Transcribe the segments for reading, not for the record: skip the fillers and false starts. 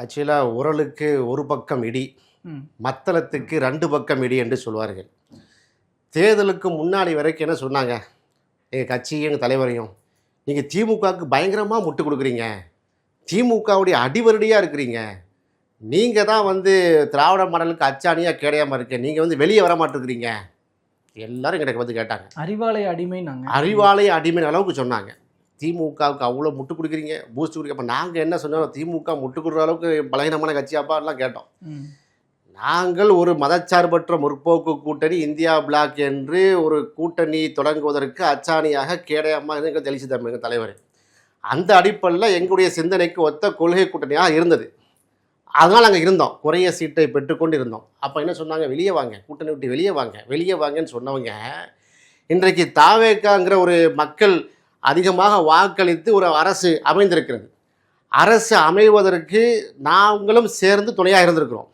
ஆக்சுவலாக உரலுக்கு ஒரு பக்கம் இடி, ம். மத்தளத்துக்கு 2 பக்கம் இடி என்று சொல்வார்கள். தேர்தலுக்கு முன்னாடி வரைக்கும் என்ன சொன்னாங்க, எங்கள் கட்சியும் எங்கள் தலைவரையும், நீங்கள் திமுகவுக்கு பயங்கரமாக முட்டு கொடுக்குறீங்க, திமுகவுடைய அடிவருடியாக இருக்கிறீங்க, நீங்கள் தான் வந்து திராவிட மாடலுக்கு அச்சாணியாக கேடையாமல் இருக்க, நீங்கள் வந்து வெளியே வர மாட்டேங்கிறீங்க. எல்லாரும் எங்கிட்ட வந்து கேட்டாங்க. அறிவாலய அடிமைனாங்க. அறிவாலய அடிமை அளவுக்கு சொன்னாங்க. திமுகவுக்கு அவ்வளோ முட்டு கொடுக்குறீங்க, பூஸ்ட் கொடுக்க. அப்போ நாங்கள் என்ன சொன்னோம், திமுக முட்டு கொடுக்குற அளவுக்கு பலகீனமான கட்சியாப்பாலாம் கேட்டோம். ம். நாங்கள் ஒரு மதச்சார்பற்ற முற்போக்கு கூட்டணி இந்தியா பிளாக் என்று ஒரு கூட்டணி தொடங்குவதற்கு அச்சாணியாக கேடயமாக எங்கள் ஜெயலலிதா எங்கள் தலைவர். அந்த அடிப்படையில் எங்களுடைய சிந்தனைக்கு ஒத்த கொள்கை கூட்டணியாக இருந்தது. அதனால் நாங்கள் இருந்தோம், குறைய சீட்டை பெற்றுக்கொண்டு இருந்தோம். அப்போ என்ன சொன்னாங்க, வெளியே வாங்க, கூட்டணி விட்டு வெளியே வாங்க, வெளியே வாங்கன்னு சொன்னவங்க இன்றைக்கு தாவேக்காங்கிற ஒரு மக்கள் அதிகமாக வாக்களித்து ஒரு அரசு அமைந்திருக்கிறது. அரசு அமைவதற்கு நாங்களும் சேர்ந்து துணையாக இருந்திருக்கிறோம்.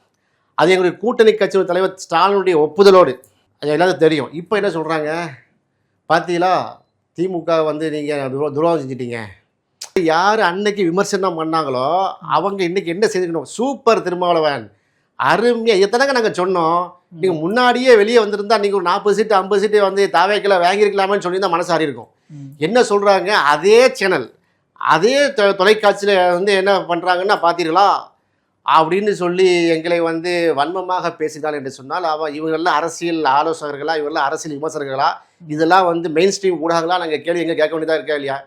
அது எங்களுடைய கூட்டணி கட்சியின் தலைவர் ஸ்டாலினுடைய ஒப்புதலோடு. அது எல்லாத்துக்கும் தெரியும். இப்போ என்ன சொல்கிறாங்க, பார்த்தீங்களா திமுக வந்து நீங்கள் துரோகம் செஞ்சிட்டீங்க. யார் அன்னைக்கு விமர்சனம் பண்ணாங்களோ அவங்க இன்னைக்கு என்ன செய்திருக்கணும், சூப்பர் திருமாவளவன், அருமையாக எத்தனைங்க நாங்கள் சொன்னோம். நீங்கள் முன்னாடியே வெளியே வந்திருந்தா நீங்கள் ஒரு 40 சீட்டு 50 சீட்டு வந்து தாவேக்கில் வாங்கியிருக்கலாமேன்னு சொல்லி தான் மனசாரி இருக்கும். என்ன சொல்கிறாங்க, அதே சேனல் அதே தொலைக்காட்சியில் வந்து என்ன பண்ணுறாங்கன்னா பார்த்தீர்களா அப்படின்னு சொல்லி எங்களை வந்து வன்மமாக பேசினாள் என்று சொன்னால், இவங்கெல்லாம் அரசியல் ஆலோசகர்களா, இவங்கெல்லாம் அரசியல் விமர்சகர்களா, இதெல்லாம் வந்து மெயின் ஸ்ட்ரீம் ஊடகங்களா நாங்கள் கேள்வி எங்கே கேட்க வேண்டியதாக இருக்கா இல்லையா?